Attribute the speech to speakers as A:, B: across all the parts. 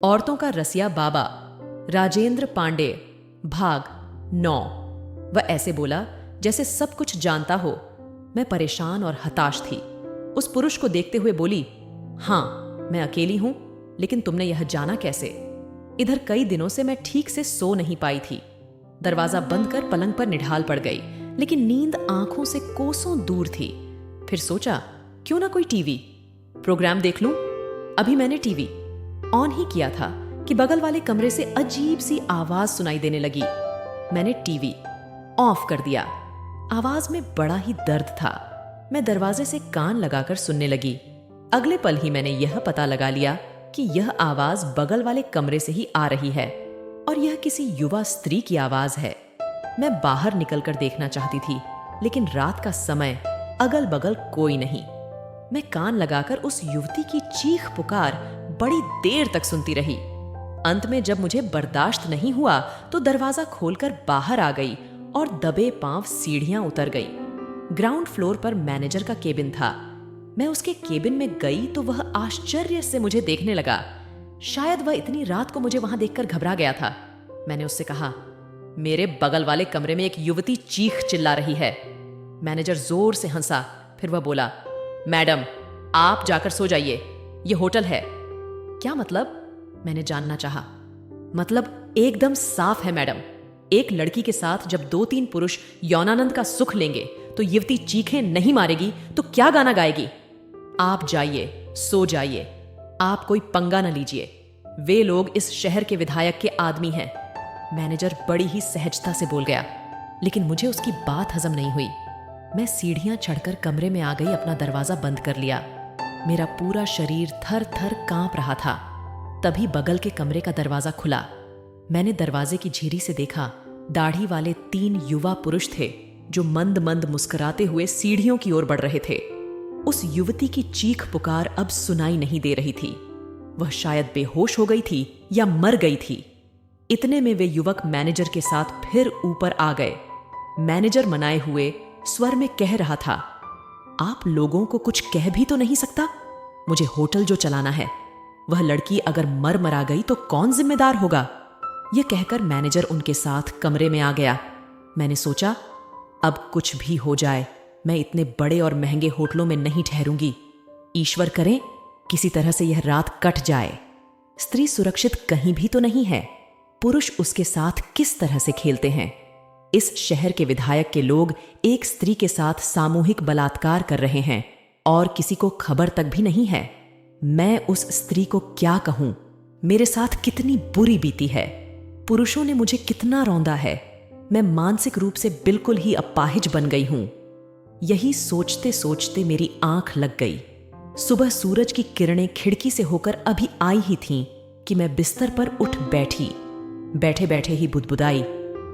A: औरतों का रसिया बाबा राजेंद्र पांडे भाग 9। वह ऐसे बोला जैसे सब कुछ जानता हो। मैं परेशान और हताश थी। उस पुरुष को देखते हुए बोली, हाँ मैं अकेली हूं, लेकिन तुमने यह जाना कैसे? इधर कई दिनों से मैं ठीक से सो नहीं पाई थी। दरवाजा बंद कर पलंग पर निढाल पड़ गई, लेकिन नींद आंखों से कोसों दूर थी। फिर सोचा क्यों ना कोई टीवी प्रोग्राम देख लूं। अभी मैंने टीवी ऑन ही किया था कि बगल वाले कमरे से अजीब सी आवाज सुनाई देने लगी। मैंने टीवी ऑफ कर दिया। आवाज में बड़ा ही दर्द था। मैं दरवाजे से कान लगाकर सुनने लगी। अगले पल ही मैंने यह पता लगा लिया कि यह आवाज बगल वाले कमरे से ही आ रही है और यह किसी युवा स्त्री की आवाज है। मैं बाहर निकलकर देखना चाहती थी, लेकिन रात का समय, अगल बगल कोई नहीं। मैं कान लगाकर उस युवती की चीख पुकार बड़ी देर तक सुनती रही। अंत में जब मुझे बर्दाश्त नहीं हुआ तो दरवाजा खोलकर बाहर आ गई और दबे पांव सीढ़ियां उतर गई। ग्राउंड फ्लोर पर मैनेजर का केबिन था। मैं उसके केबिन में गई तो वह आश्चर्य से मुझे देखने लगा। शायद वह इतनी रात को मुझे वहां देखकर घबरा गया था। मैंने उससे कहा, मेरे बगल वाले कमरे में एक युवती चीख चिल्ला रही है। मैनेजर जोर से हंसा। फिर वह बोला, मैडम आप जाकर सो जाइए, यह होटल है। क्या मतलब? मैंने जानना चाहा। मतलब एकदम साफ है मैडम। एक लड़की के साथ जब 2-3 पुरुष यौनानंद का सुख लेंगे तो युवती चीखें नहीं मारेगी तो क्या गाना गाएगी? आप जाइए, सो जाइए। आप कोई पंगा न लीजिए। वे लोग इस शहर के विधायक के आदमी हैं। मैनेजर बड़ी ही सहजता से बोल गया, लेकिन मुझे उसकी बात हजम नहीं हुई। मैं सीढ़ियां चढ़कर कमरे में आ गई, अपना दरवाजा बंद कर लिया। मेरा पूरा शरीर थर थर कांप रहा था। तभी बगल के कमरे का दरवाजा खुला। मैंने दरवाजे की झिरी से देखा, दाढ़ी वाले 3 युवा पुरुष थे जो मंद मंद मुस्कुराते हुए सीढ़ियों की ओर बढ़ रहे थे। उस युवती की चीख पुकार अब सुनाई नहीं दे रही थी। वह शायद बेहोश हो गई थी या मर गई थी। इतने में वे युवक मैनेजर के साथ फिर ऊपर आ गए। मैनेजर मनाए हुए स्वर में कह रहा था, आप लोगों को कुछ कह भी तो नहीं सकता? मुझे होटल जो चलाना है। वह लड़की अगर मर मरा गई तो कौन जिम्मेदार होगा? यह कहकर मैनेजर उनके साथ कमरे में आ गया। मैंने सोचा, अब कुछ भी हो जाए, मैं इतने बड़े और महंगे होटलों में नहीं ठहरूंगी। ईश्वर करे किसी तरह से यह रात कट जाए। स्त्री सुरक्षित कहीं भी तो नहीं है। पुरुष उसके साथ किस तरह से खेलते हैं। इस शहर के विधायक के लोग एक स्त्री के साथ सामूहिक बलात्कार कर रहे हैं और किसी को खबर तक भी नहीं है। मैं उस स्त्री को क्या कहूं? मेरे साथ कितनी बुरी बीती है। पुरुषों ने मुझे कितना रौंदा है। मैं मानसिक रूप से बिल्कुल ही अपाहिज बन गई हूं। यही सोचते सोचते मेरी आंख लग गई। सुबह सूरज की किरणें खिड़की से होकर अभी आई ही थीं कि मैं बिस्तर पर उठ बैठी। बैठे बैठे ही बुदबुदाई,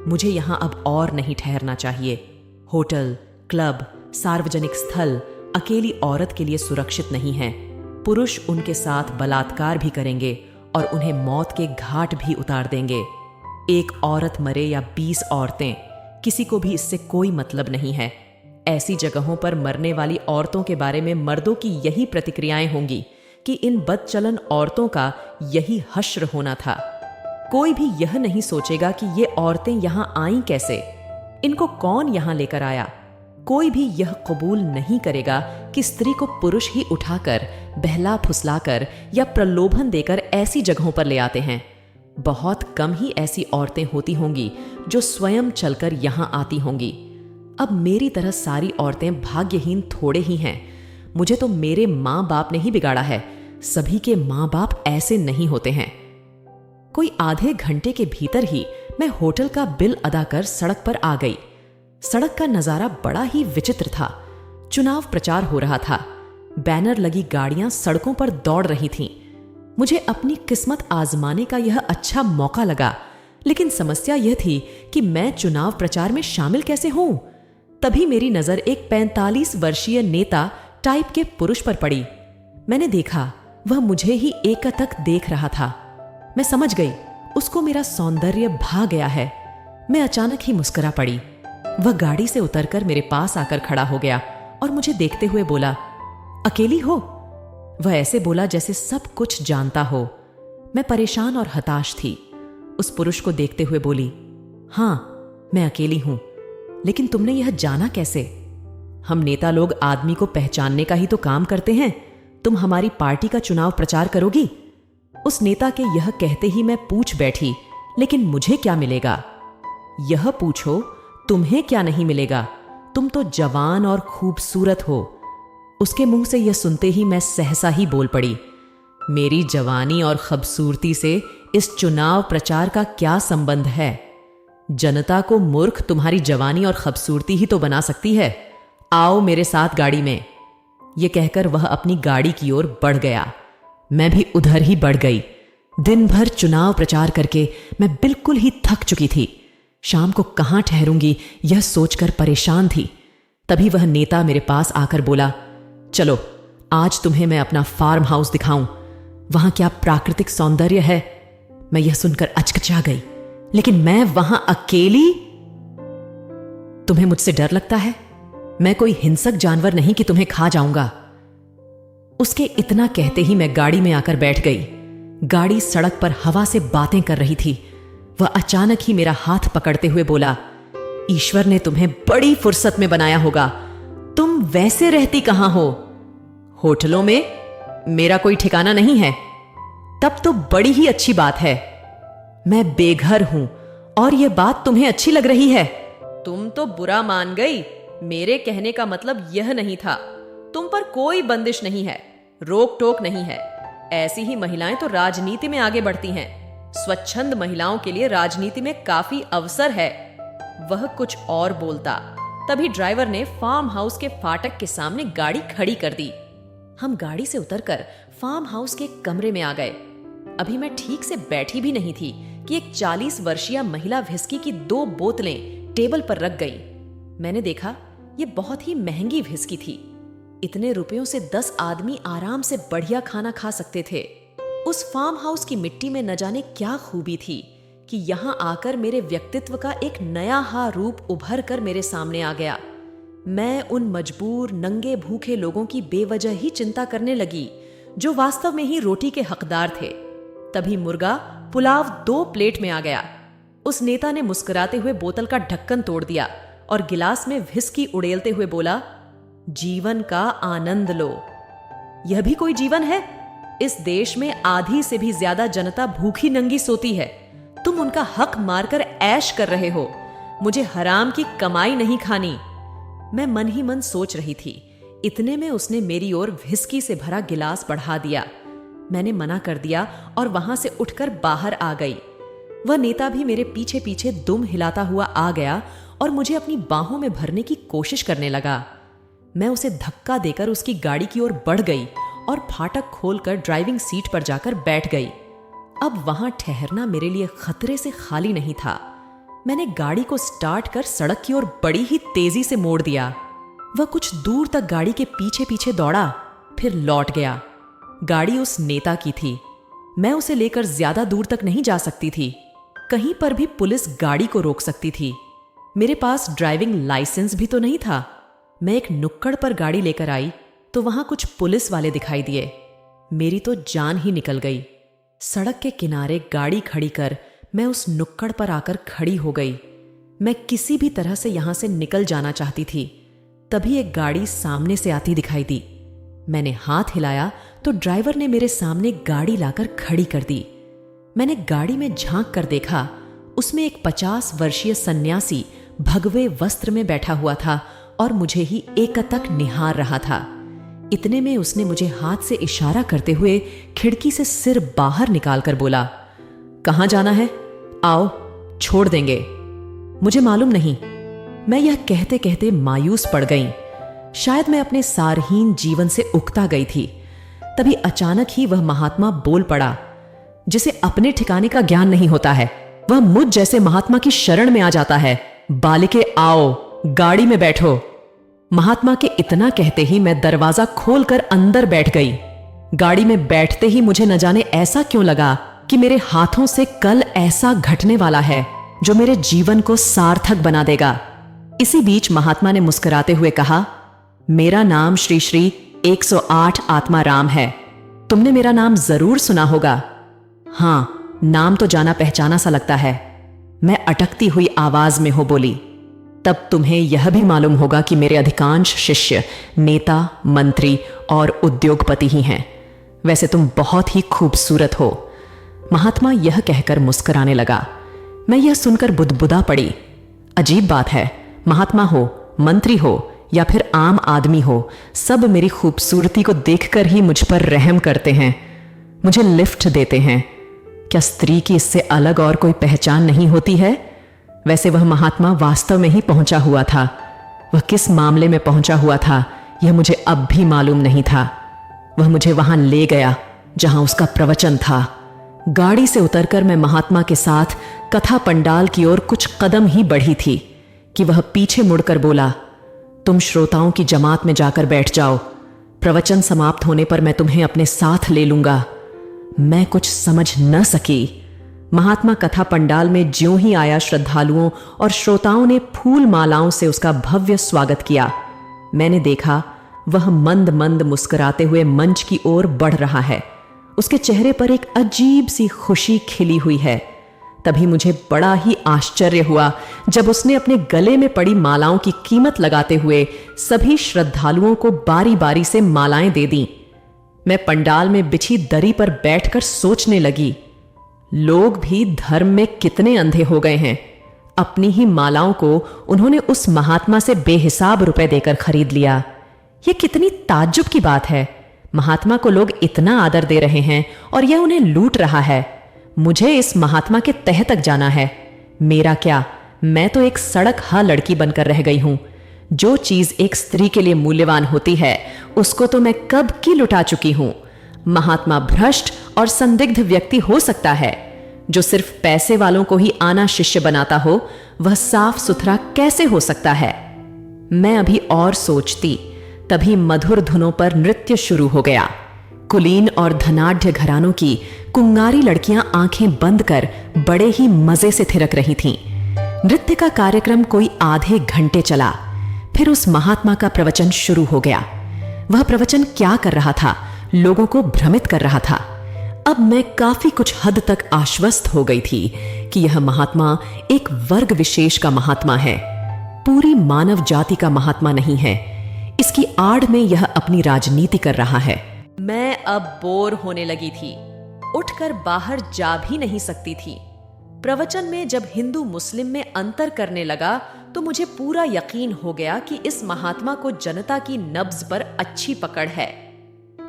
A: मुझे यहां अब और नहीं ठहरना चाहिए। होटल, क्लब, सार्वजनिक स्थल अकेली औरत के लिए सुरक्षित नहीं है। पुरुष उनके साथ बलात्कार भी करेंगे और उन्हें मौत के घाट भी उतार देंगे। एक औरत मरे या 20 औरतें, किसी को भी इससे कोई मतलब नहीं है। ऐसी जगहों पर मरने वाली औरतों के बारे में मर्दों की यही प्रतिक्रियाएं होंगी कि इन बदचलन औरतों का यही हश्र होना था। कोई भी यह नहीं सोचेगा कि ये औरतें यहां आईं कैसे, इनको कौन यहां लेकर आया। कोई भी यह कबूल नहीं करेगा कि स्त्री को पुरुष ही उठाकर, बहला फुसलाकर या प्रलोभन देकर ऐसी जगहों पर ले आते हैं। बहुत कम ही ऐसी औरतें होती होंगी जो स्वयं चलकर यहां आती होंगी। अब मेरी तरह सारी औरतें भाग्यहीन थोड़े ही हैं। मुझे तो मेरे माँ बाप ने ही बिगाड़ा है। सभी के माँ बाप ऐसे नहीं होते हैं। कोई आधे घंटे के भीतर ही मैं होटल का बिल अदा कर सड़क पर आ गई। सड़क का नजारा बड़ा ही विचित्र था। चुनाव प्रचार हो रहा था। बैनर लगी गाड़ियां सड़कों पर दौड़ रही थीं। मुझे अपनी किस्मत आजमाने का यह अच्छा मौका लगा, लेकिन समस्या यह थी कि मैं चुनाव प्रचार में शामिल कैसे हूं? तभी मेरी नजर एक 45 वर्षीय नेता टाइप के पुरुष पर पड़ी। मैंने देखा वह मुझे ही एकटक देख रहा था। मैं समझ गई उसको मेरा सौंदर्य भा गया है। मैं अचानक ही मुस्कुरा पड़ी। वह गाड़ी से उतरकर मेरे पास आकर खड़ा हो गया और मुझे देखते हुए बोला, अकेली हो? वह ऐसे बोला जैसे सब कुछ जानता हो। मैं परेशान और हताश थी। उस पुरुष को देखते हुए बोली, हाँ मैं अकेली हूं, लेकिन तुमने यह जाना कैसे? हम नेता लोग आदमी को पहचानने का ही तो काम करते हैं। तुम हमारी पार्टी का चुनाव प्रचार करोगी? उस नेता के यह कहते ही मैं पूछ बैठी, लेकिन मुझे क्या मिलेगा? यह पूछो, तुम्हें क्या नहीं मिलेगा? तुम तो जवान और खूबसूरत हो। उसके मुंह से यह सुनते ही मैं सहसा ही बोल पड़ी, मेरी जवानी और खूबसूरती से इस चुनाव प्रचार का क्या संबंध है? जनता को मूर्ख तुम्हारी जवानी और खूबसूरती ही तो बना सकती है। आओ मेरे साथ गाड़ी में। यह कहकर वह अपनी गाड़ी की ओर बढ़ गया। मैं भी उधर ही बढ़ गई। दिन भर चुनाव प्रचार करके मैं बिल्कुल ही थक चुकी थी। शाम को कहां ठहरूंगी यह सोचकर परेशान थी। तभी वह नेता मेरे पास आकर बोला, चलो आज तुम्हें मैं अपना फार्म हाउस दिखाऊं। वहां क्या प्राकृतिक सौंदर्य है। मैं यह सुनकर अचकचा गई, लेकिन मैं वहां अकेली? तुम्हें मुझसे डर लगता है? मैं कोई हिंसक जानवर नहीं कि तुम्हें खा जाऊंगा। उसके इतना कहते ही मैं गाड़ी में आकर बैठ गई। गाड़ी सड़क पर हवा से बातें कर रही थी। वह अचानक ही मेरा हाथ पकड़ते हुए बोला, ईश्वर ने तुम्हें बड़ी फुर्सत में बनाया होगा। तुम वैसे रहती कहां हो? होटलों में? मेरा कोई ठिकाना नहीं है। तब तो बड़ी ही अच्छी बात है। मैं बेघर हूं और यह बात तुम्हें अच्छी लग रही है। तुम तो बुरा मान गई। मेरे कहने का मतलब यह नहीं था। तुम पर कोई बंदिश नहीं है, रोक टोक नहीं है। ऐसी ही महिलाएं तो राजनीति में आगे बढ़ती हैं। स्वच्छंद महिलाओं के लिए राजनीति में काफी अवसर है। वह कुछ और बोलता, तभी ड्राइवर ने फार्म हाउस के फाटक के सामने गाड़ी खड़ी कर दी। हम गाड़ी से उतरकर फार्म हाउस के कमरे में आ गए। अभी मैं ठीक से बैठी भी नहीं थी कि एक 40 वर्षीय महिला व्हिस्की की 2 बोतलें टेबल पर रख गई। मैंने देखा ये बहुत ही महंगी व्हिस्की थी। इतने रुपयों से 10 आदमी आराम से बढ़िया खाना खा सकते थे। उस फार्म हाउस की मिट्टी में न जाने क्या खूबी थी कि यहां आकर मेरे व्यक्तित्व का एक नया हा रूप उभर कर मेरे सामने आ गया। मैं उन मजबूर नंगे भूखे लोगों की बेवजह ही चिंता करने लगी जो वास्तव में ही रोटी के हकदार थे। तभी मुर्गा पुलाव 2 प्लेट में आ गया। उस नेता ने मुस्कुराते हुए बोतल का ढक्कन तोड़ दिया और गिलास में व्हिस्की उड़ेलते हुए बोला, जीवन का आनंद लो। यह भी कोई जीवन है? इस देश में आधी से भी ज्यादा जनता भूखी नंगी सोती है। तुम उनका हक मारकर ऐश कर रहे हो। मुझे हराम की कमाई नहीं खानी। मैं मन ही मन सोच रही थी। इतने में उसने मेरी ओर व्हिस्की से भरा गिलास बढ़ा दिया। मैंने मना कर दिया और वहां से उठकर बाहर आ गई। वह नेता भी मेरे पीछे पीछे दुम हिलाता हुआ आ गया और मुझे अपनी बाहों में भरने की कोशिश करने लगा। मैं उसे धक्का देकर उसकी गाड़ी की ओर बढ़ गई और फाटक खोलकर ड्राइविंग सीट पर जाकर बैठ गई। अब वहां ठहरना मेरे लिए खतरे से खाली नहीं था। मैंने गाड़ी को स्टार्ट कर सड़क की ओर बड़ी ही तेजी से मोड़ दिया। वह कुछ दूर तक गाड़ी के पीछे पीछे दौड़ा, फिर लौट गया। गाड़ी उस नेता की थी। मैं उसे लेकर ज्यादा दूर तक नहीं जा सकती थी। कहीं पर भी पुलिस गाड़ी को रोक सकती थी। मेरे पास ड्राइविंग लाइसेंस भी तो नहीं था। मैं एक नुक्कड़ पर गाड़ी लेकर आई तो वहां कुछ पुलिस वाले दिखाई दिए। मेरी तो जान ही निकल गई। सड़क के किनारे गाड़ी खड़ी कर मैं उस नुक्कड़ पर आकर खड़ी हो गई। मैं किसी भी तरह से यहां से निकल जाना चाहती थी। तभी एक गाड़ी सामने से आती दिखाई दी। मैंने हाथ हिलाया तो ड्राइवर ने मेरे सामने गाड़ी लाकर खड़ी कर दी। मैंने गाड़ी में झांक कर देखा। उसमें एक 50 वर्षीय सन्यासी भगवे वस्त्र में बैठा हुआ था और मुझे ही एकटक निहार रहा था। इतने में उसने मुझे हाथ से इशारा करते हुए खिड़की से सिर बाहर निकालकर बोला, कहां जाना है? आओ, छोड़ देंगे। मुझे मालूम नहीं। मैं यह कहते कहते मायूस पड़ गई। शायद मैं अपने सारहीन जीवन से उकता गई थी। तभी अचानक ही वह महात्मा बोल पड़ा, जिसे अपने ठिकाने का ज्ञान नहीं होता है वह मुझ जैसे महात्मा की शरण में आ जाता है। बालिके आओ, गाड़ी में बैठो। महात्मा के इतना कहते ही मैं दरवाजा खोलकर अंदर बैठ गई। गाड़ी में बैठते ही मुझे न जाने ऐसा क्यों लगा कि मेरे हाथों से कल ऐसा घटने वाला है जो मेरे जीवन को सार्थक बना देगा। इसी बीच महात्मा ने मुस्कुराते हुए कहा, मेरा नाम श्री श्री 108 आत्मा राम है। तुमने मेरा नाम जरूर सुना होगा। हाँ, नाम तो जाना पहचाना सा लगता है। मैं अटकती हुई आवाज में हो बोली। तब तुम्हें यह भी मालूम होगा कि मेरे अधिकांश शिष्य नेता, मंत्री और उद्योगपति ही हैं। वैसे तुम बहुत ही खूबसूरत हो। महात्मा यह कहकर मुस्कुराने लगा। मैं यह सुनकर बुदबुदा पड़ी। अजीब बात है, महात्मा हो, मंत्री हो या फिर आम आदमी हो, सब मेरी खूबसूरती को देखकर ही मुझ पर रहम करते हैं, मुझे लिफ्ट देते हैं। क्या स्त्री की इससे अलग और कोई पहचान नहीं होती है? वैसे वह महात्मा वास्तव में ही पहुंचा हुआ था। वह किस मामले में पहुंचा हुआ था यह मुझे अब भी मालूम नहीं था। वह मुझे वहां ले गया जहां उसका प्रवचन था। गाड़ी से उतरकर मैं महात्मा के साथ कथा पंडाल की ओर कुछ कदम ही बढ़ी थी कि वह पीछे मुड़कर बोला, तुम श्रोताओं की जमात में जाकर बैठ जाओ। प्रवचन समाप्त होने पर मैं तुम्हें अपने साथ ले लूंगा। मैं कुछ समझ न सकी। महात्मा कथा पंडाल में ज्यों ही आया, श्रद्धालुओं और श्रोताओं ने फूल मालाओं से उसका भव्य स्वागत किया। मैंने देखा वह मंद मंद मुस्कुराते हुए मंच की ओर बढ़ रहा है। उसके चेहरे पर एक अजीब सी खुशी खिली हुई है। तभी मुझे बड़ा ही आश्चर्य हुआ जब उसने अपने गले में पड़ी मालाओं की कीमत लगाते हुए सभी श्रद्धालुओं को बारी बारी से मालाएं दे दी। मैं पंडाल में बिछी दरी पर बैठकर सोचने लगी, लोग भी धर्म में कितने अंधे हो गए हैं। अपनी ही मालाओं को उन्होंने उस महात्मा से बेहिसाब रुपए देकर खरीद लिया। यह कितनी ताज्जुब की बात है। महात्मा को लोग इतना आदर दे रहे हैं और यह उन्हें लूट रहा है। मुझे इस महात्मा के तह तक जाना है। मेरा क्या, मैं तो एक सड़क हा लड़की बनकर रह गई हूं। जो चीज एक स्त्री के लिए मूल्यवान होती है उसको तो मैं कब की लुटा चुकी हूं। महात्मा भ्रष्ट और संदिग्ध व्यक्ति हो सकता है। जो सिर्फ पैसे वालों को ही आना शिष्य बनाता हो, वह साफ सुथरा कैसे हो सकता है? मैं अभी और सोचती, तभी मधुर धुनों पर नृत्य शुरू हो गया। कुलीन और धनाढ्य घरानों की कुंगारी लड़कियां आंखें बंद कर बड़े ही मजे से थिरक रही थीं। नृत्य का कार्यक्रम कोई आधे घंटे चला। फिर उस महात्मा का प्रवचन शुरू हो गया। वह प्रवचन क्या कर रहा था? लोगों को भ्रमित कर रहा था। अब मैं काफी कुछ हद तक आश्वस्त हो गई थी कि यह महात्मा एक वर्ग विशेष का महात्मा है, पूरी मानव जाति का महात्मा नहीं है। इसकी आड़ में यह अपनी राजनीति कर रहा है। मैं अब बोर होने लगी थी, उठकर बाहर जा भी नहीं सकती थी। प्रवचन में जब हिंदू मुस्लिम में अंतर करने लगा तो मुझे पूरा यकीन हो गया कि इस महात्मा को जनता की नब्ज पर अच्छी पकड़ है।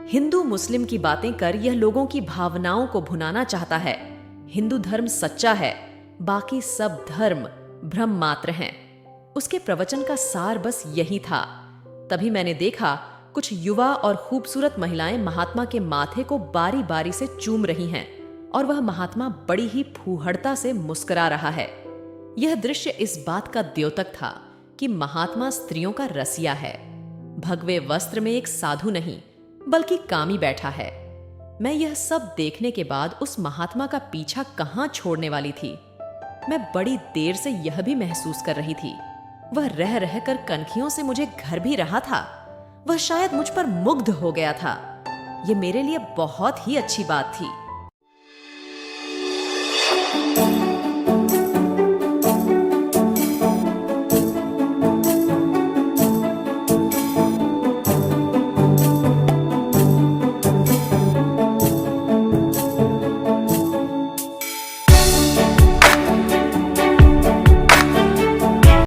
A: हिंदू मुस्लिम की बातें कर यह लोगों की भावनाओं को भुनाना चाहता है। हिंदू धर्म सच्चा है, बाकी सब धर्म भ्रम मात्र हैं। उसके प्रवचन का सार बस यही था। तभी मैंने देखा कुछ युवा और खूबसूरत महिलाएं महात्मा के माथे को बारी बारी से चूम रही हैं और वह महात्मा बड़ी ही फूहड़ता से मुस्कुरा रहा है। यह दृश्य इस बात का द्योतक था कि महात्मा स्त्रियों का रसिया है। भगवे वस्त्र में एक साधु नहीं बल्कि कामी बैठा है। मैं यह सब देखने के बाद उस महात्मा का पीछा कहां छोड़ने वाली थी। मैं बड़ी देर से यह भी महसूस कर रही थी, वह रह रहकर कनखियों से मुझे घर भी रहा था। वह शायद मुझ पर मुग्ध हो गया था। यह मेरे लिए बहुत ही अच्छी बात थी।